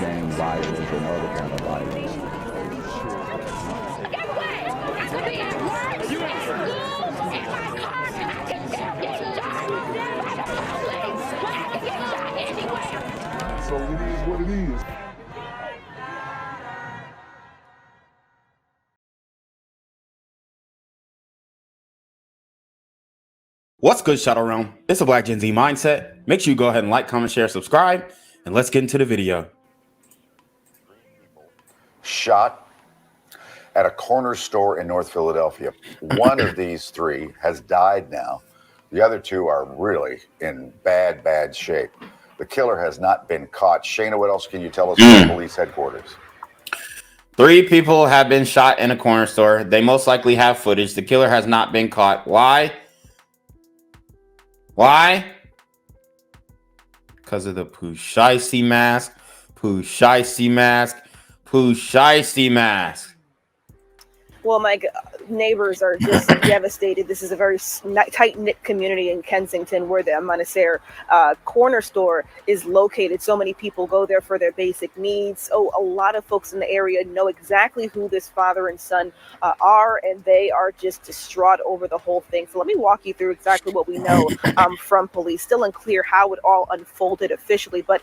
gang violence and other kind of violence. Get away! I could be at work, at school, in my car, and I can still get shot by the police, but I can get shot anywhere. So it is what it is. What's good, Shadow Realm? It's a Black Gen Z mindset. Make sure you go ahead and like, comment, share, subscribe, and let's get into the video. Shot at a corner store in North Philadelphia. One of these three has died now. The other two are really in bad shape. The killer has not been caught. Shayna, what else can you tell us from police headquarters? 3 people have been shot in a corner store. They most likely have footage. The killer has not been caught. Why? Because of the Pusheisty mask. Well, my neighbors are just devastated. This is a very tight-knit community in Kensington where the Monacer corner store is located. So many people go there for their basic needs. So a lot of folks in the area know exactly who this father and son are, and they are just distraught over the whole thing. So let me walk you through exactly what we know from police. Still unclear how it all unfolded officially, but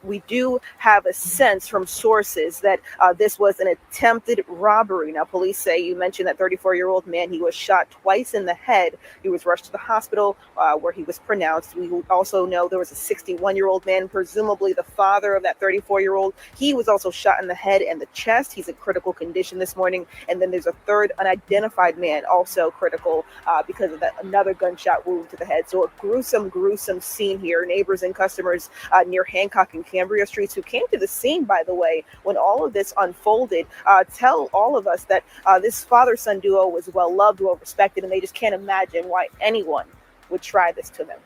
we do have a sense from sources that this was an attempted robbery. Now, police say, you mentioned that 34-year-old man, he was shot twice in the head. He was rushed to the hospital where he was pronounced. We also know there was a 61-year-old man, presumably the father of that 34-year-old. He was also shot in the head and the chest. He's in critical condition this morning. And then there's a third unidentified man, also critical because of another gunshot wound to the head. So a gruesome scene here. Neighbors and customers near Hancock and Cambria Streets, who came to the scene, by the way, when all of this unfolded, tell all of us that this father-son duo was well-loved, well-respected, and they just can't imagine why anyone would try this to them.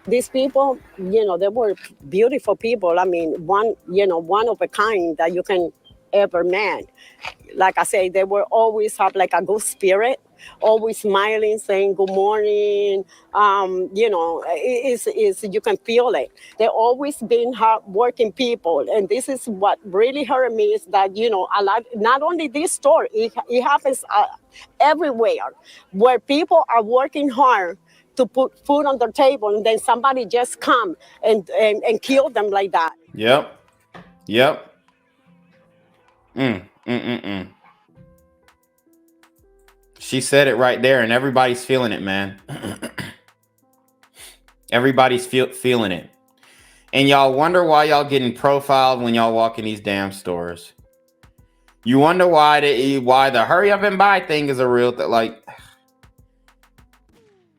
These people, they were beautiful people. I mean, one of a kind that you can ever met. Like I say, they were always have like a good spirit, always smiling, saying good morning. You can feel it. They've always been hard-working people, and this is what really hurt me is that a lot. Not only this store, it happens everywhere, where people are working hard to put food on their table, and then somebody just come and kill them like that. Yep. She said it right there, and everybody's feeling it, man. Everybody's feeling it. And y'all wonder why y'all getting profiled when y'all walk in these damn stores. You wonder why the hurry up and buy thing is a real thing. Like,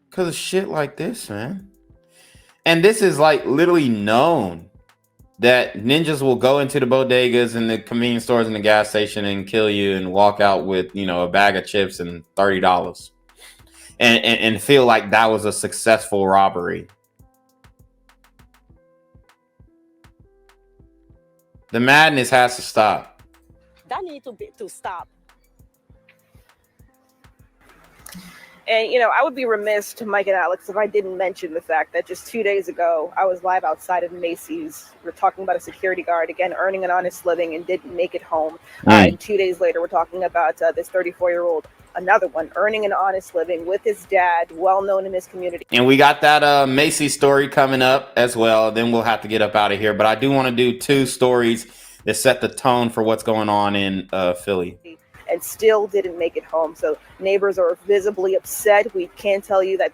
because of shit like this, man. And this is like literally known that ninjas will go into the bodegas and the convenience stores and the gas station and kill you and walk out with, a bag of chips and $30 and feel like that was a successful robbery. The madness has to stop. That needs to stop. And, I would be remiss to Mike and Alex if I didn't mention the fact that just 2 days ago, I was live outside of Macy's. We're talking about a security guard, again, earning an honest living and didn't make it home. And 2 days later, we're talking about this 34-year-old, another one, earning an honest living with his dad, well-known in his community. And we got that Macy's story coming up as well. Then we'll have to get up out of here. But I do want to do 2 stories that set the tone for what's going on in Philly. And still didn't make it home. So neighbors are visibly upset. We can tell you that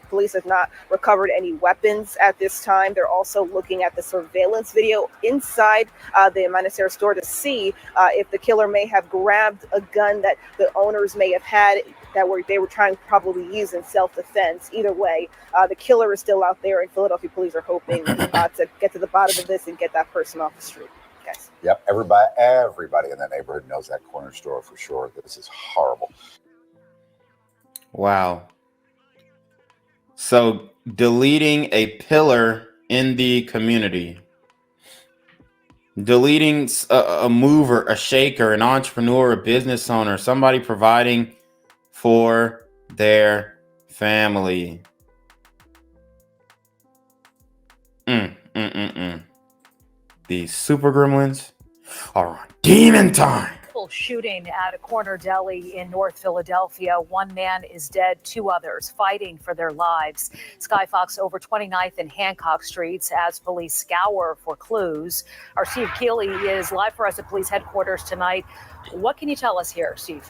police have not recovered any weapons at this time. They're also looking at the surveillance video inside the Monacer store to see if the killer may have grabbed a gun that the owners may have had that they were trying to probably use in self-defense. Either way, the killer is still out there, and Philadelphia police are hoping to get to the bottom of this and get that person off the street. Guys. Yep, everybody in that neighborhood knows that corner store for sure. This is horrible. Wow. So deleting a pillar in the community, deleting a mover, a shaker, an entrepreneur, a business owner, somebody providing for their family. These super gremlins are on demon time. Shooting at a corner deli in North Philadelphia. One man is dead, two others fighting for their lives. Sky Fox over 29th and Hancock Streets as police scour for clues. Our Steve Keeley is live for us at police headquarters tonight. What can you tell us here, Steve?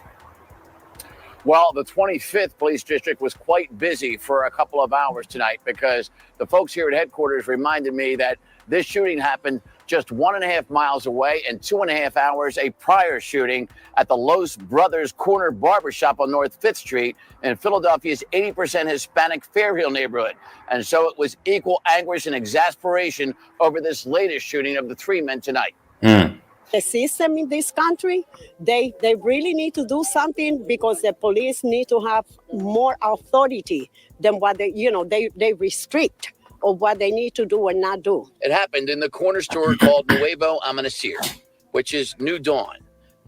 Well, the 25th Police District was quite busy for a couple of hours tonight because the folks here at headquarters reminded me that this shooting happened just 1.5 miles away, and 2.5 hours a prior shooting at the Los Brothers Corner Barbershop on North 5th Street in Philadelphia's 80% Hispanic Fairhill neighborhood. And so it was equal anguish and exasperation over this latest shooting of the 3 men tonight. The system in this country, they really need to do something because the police need to have more authority than what they restrict of what they need to do and not do. It happened in the corner store called Nuevo Amanecer, which is New Dawn.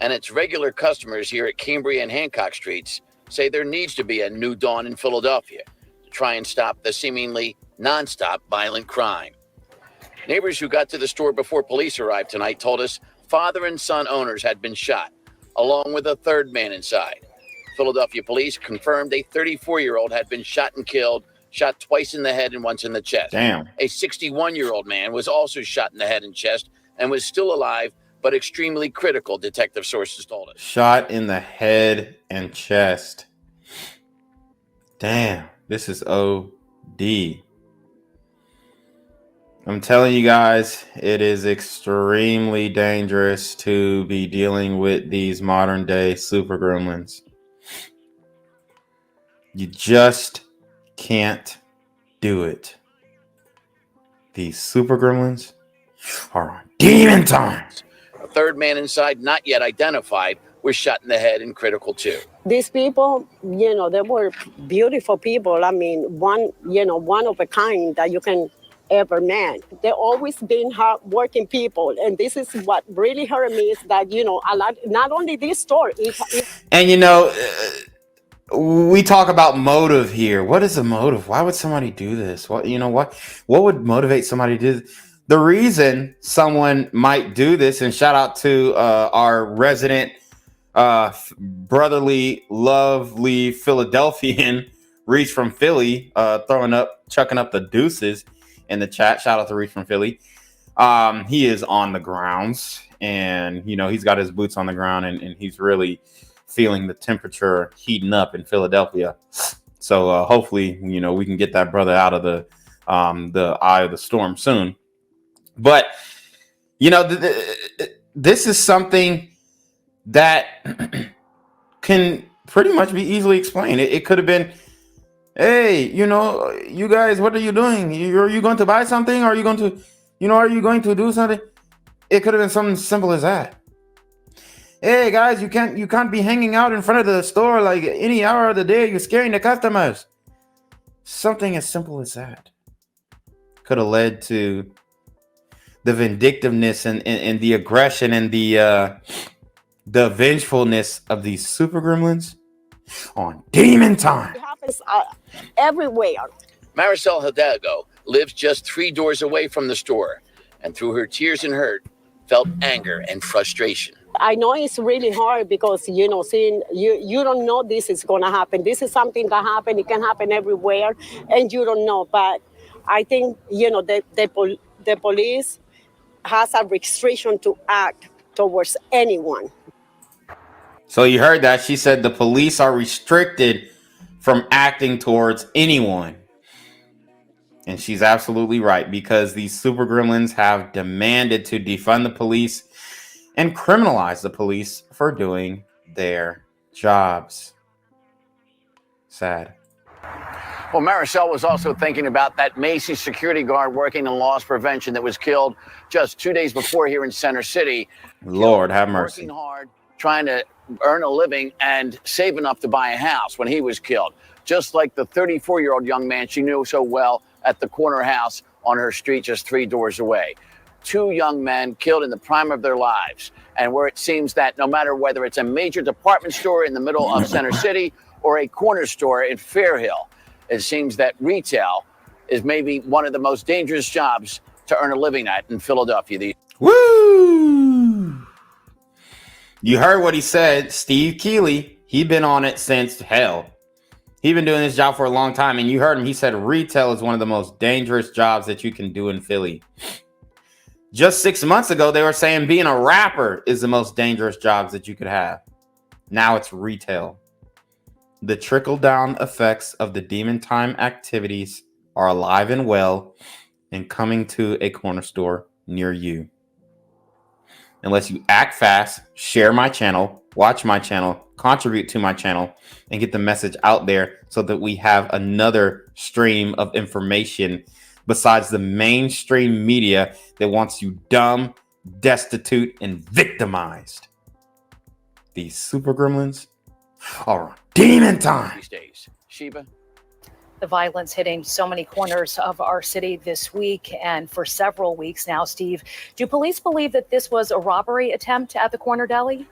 And its regular customers here at Cambria and Hancock Streets say there needs to be a New Dawn in Philadelphia to try and stop the seemingly nonstop violent crime. Neighbors who got to the store before police arrived tonight told us father and son owners had been shot, along with a third man inside. Philadelphia police confirmed a 34-year-old had been shot and killed, shot twice in the head and once in the chest. Damn. A 61-year-old man was also shot in the head and chest and was still alive, but extremely critical, detective sources told us. Shot in the head and chest. Damn, this is OD. I'm telling you guys, it is extremely dangerous to be dealing with these modern day super gremlins. You just can't do it. These super gremlins are on demon times. A third man inside, not yet identified, was shot in the head and critical too. These people, they were beautiful people. I mean, one of a kind that you can ever met. They've always been hard-working people, and this is what really hurt me is that a lot. Not only this store, and we talk about motive here. What is the motive? Why would somebody do this? What would motivate somebody to do this? The reason someone might do this, and shout out to our resident brotherly, lovely Philadelphian, Reach from Philly, chucking up the deuces in the chat. Shout out to Reach from Philly. He is on the grounds, and he's got his boots on the ground, and he's really feeling the temperature heating up in Philadelphia. So hopefully, we can get that brother out of the eye of the storm soon. But this is something that can pretty much be easily explained. It could have been, hey, you guys, what are you doing? Are you going to buy something? Are you going to do something? It could have been something simple as that. Hey guys, you can't be hanging out in front of the store like any hour of the day. You're scaring the customers. Something as simple as that could have led to the vindictiveness and the aggression and the vengefulness of these super gremlins on demon time. It happens everywhere. Maricel Hidalgo lives just 3 doors away from the store, and through her tears and hurt, felt anger and frustration. I know it's really hard because, seeing you don't know this is going to happen. This is something that happens. It can happen everywhere, and you don't know. But I think, the police has a restriction to act towards anyone. So you heard that. She said the police are restricted from acting towards anyone. And she's absolutely right, because these super gremlins have demanded to defund the police and criminalize the police for doing their jobs. Sad. Well, Maricel was also thinking about that Macy's security guard working in loss prevention that was killed just 2 days before here in Center City. Lord have mercy. Working hard, trying to earn a living and save enough to buy a house when he was killed. Just like the 34-year-old young man she knew so well at the corner house on her street just 3 doors away. 2 young men killed in the prime of their lives, and where it seems that no matter whether it's a major department store in the middle of Center City or a corner store in Fairhill, it seems that retail is maybe one of the most dangerous jobs to earn a living at in Philadelphia. Woo! You heard what he said. Steve Keeley, he been on it since hell. He been doing this job for a long time, and you heard him. He said retail is one of the most dangerous jobs that you can do in Philly. Just 6 months ago, they were saying being a rapper is the most dangerous jobs that you could have. Now it's retail. The trickle-down effects of the demon time activities are alive and well and coming to a corner store near you. Unless you act fast, share my channel, watch my channel, contribute to my channel, and get the message out there so that we have another stream of information besides the mainstream media that wants you dumb, destitute, and victimized. These super gremlins are on demon time. These days. Sheba? The violence hitting so many corners of our city this week and for several weeks now. Steve, do police believe that this was a robbery attempt at the corner deli?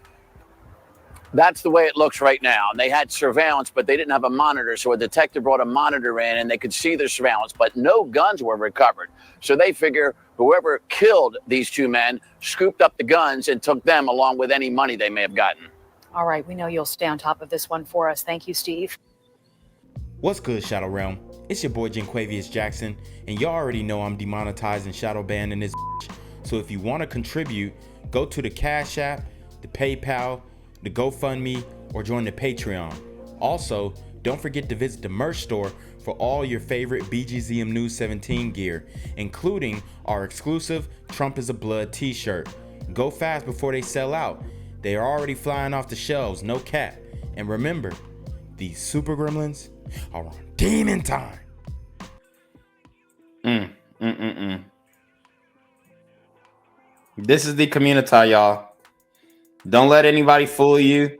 That's the way it looks right now. And they had surveillance, but they didn't have a monitor. So a detective brought a monitor in and they could see the surveillance, but no guns were recovered. So they figure whoever killed these two men scooped up the guns and took them along with any money they may have gotten. All right. We know you'll stay on top of this one for us. Thank you, Steve. What's good, Shadow Realm? It's your boy Jenquavius Jackson, and y'all already know I'm demonetized and shadow banned in this bitch. So if you want to contribute, go to the Cash App, the PayPal, the GoFundMe, or join the Patreon. Also, don't forget to visit the merch store for all your favorite BGZM News 17 gear, including our exclusive Trump is a Blood t-shirt. Go fast before they sell out. They are already flying off the shelves, no cap. And remember, these super gremlins are on demon time. This is the community, y'all. Don't let anybody fool you.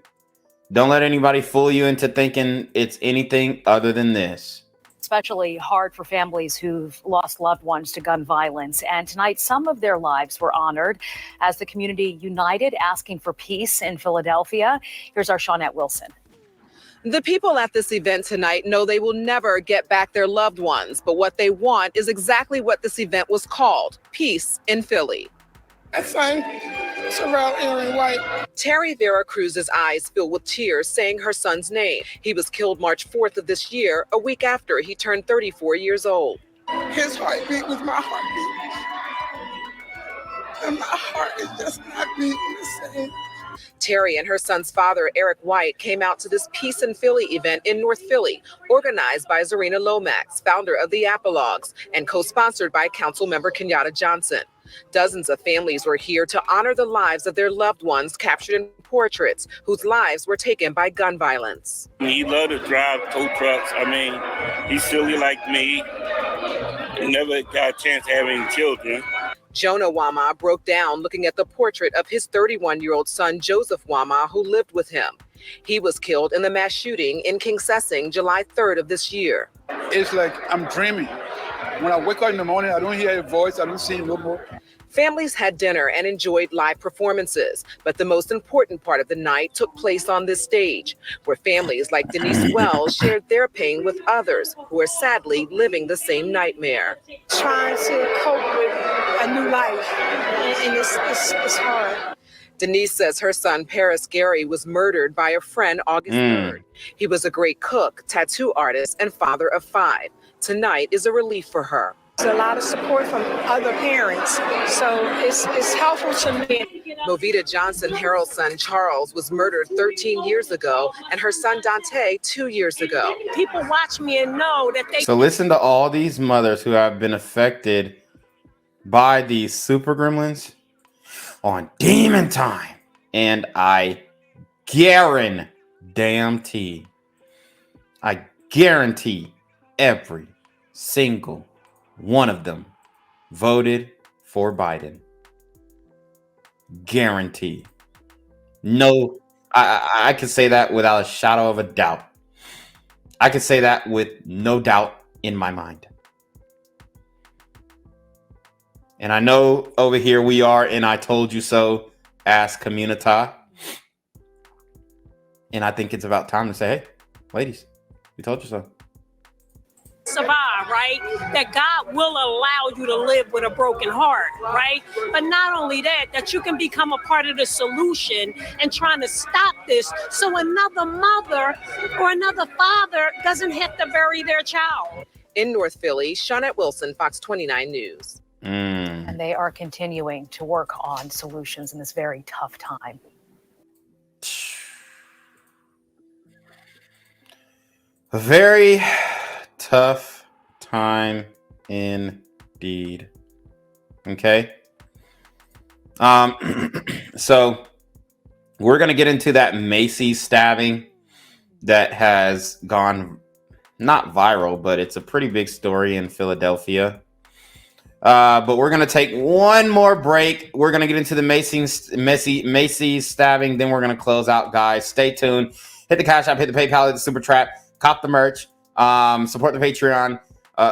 Don't let anybody fool you into thinking it's anything other than this. Especially hard for families who've lost loved ones to gun violence. And tonight, some of their lives were honored as the community united, asking for peace in Philadelphia. Here's our Shawnette Wilson. The people at this event tonight know they will never get back their loved ones, but what they want is exactly what this event was called, peace in Philly. My son, Terrell Aaron White. Terry Vera Cruz's eyes filled with tears saying her son's name. He was killed March 4th of this year, a week after he turned 34 years old. His heartbeat was my heartbeat. And my heart is just not beating the same. Terry and her son's father, Eric White, came out to this Peace in Philly event in North Philly, organized by Zarina Lomax, founder of the Apologues, and co-sponsored by Councilmember Kenyatta Johnson. Dozens of families were here to honor the lives of their loved ones captured in portraits whose lives were taken by gun violence. He loved to drive tow trucks. I mean, he's silly like me. He never got a chance to have any children. Jonah Wama broke down looking at the portrait of his 31-year-old son, Joseph Wama, who lived with him. He was killed in the mass shooting in Kingsessing, July 3rd of this year. It's like I'm dreaming. When I wake up in the morning, I don't hear a voice, I don't see him no more. Families had dinner and enjoyed live performances, but the most important part of the night took place on this stage, where families like Denise Wells shared their pain with others who are sadly living the same nightmare. Trying to cope with a new life, and it's hard. Denise says her son, Paris Gary, was murdered by a friend August 3rd. He was a great cook, tattoo artist, and father of 5. Tonight is a relief for her. There's a lot of support from other parents, so it's helpful to me. Movita Johnson Harold's son Charles was murdered 13 years ago, and her son Dante 2 years ago. People watch me and know that they... So listen to all these mothers who have been affected by these super gremlins on demon time. And I guarantee every single one of them voted for Biden. Guarantee. No, I can say that without a shadow of a doubt. I can say that with no doubt in my mind. And I know over here we are, and I told you so as community. And I think it's about time to say, hey, ladies, we told you so. survive, right? That God will allow you to live with a broken heart, right? But not only that, that you can become a part of the solution and trying to stop this so another mother or another father doesn't have to bury their child. In North Philly, Shawnette Wilson, Fox 29 News. And they are continuing to work on solutions in this very tough time. A very tough time indeed. Okay. So we're gonna get into that Macy's stabbing that has gone not viral, but it's a pretty big story in Philadelphia. But we're gonna take one more break. We're gonna get into the Macy's stabbing, then we're gonna close out, guys. Stay tuned. Hit the Cash App, hit the PayPal, hit the Super Trap, cop the merch, support the Patreon,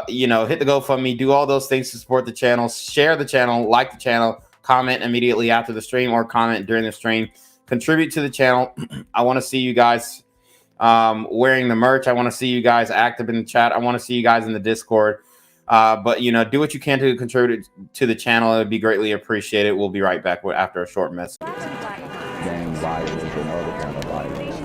hit the GoFundMe, do all those things to support the channel, share the channel, like the channel, comment immediately after the stream or comment during the stream, contribute to the channel. I want to see you guys wearing the merch. I want to see you guys active in the chat. I want to see you guys in the Discord. But do what you can to contribute to the channel. It would be greatly appreciated. We'll be right back after a short message. Gang violence and other kind of violence.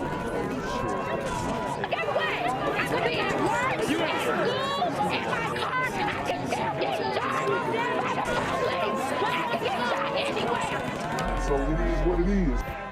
So it is what it is.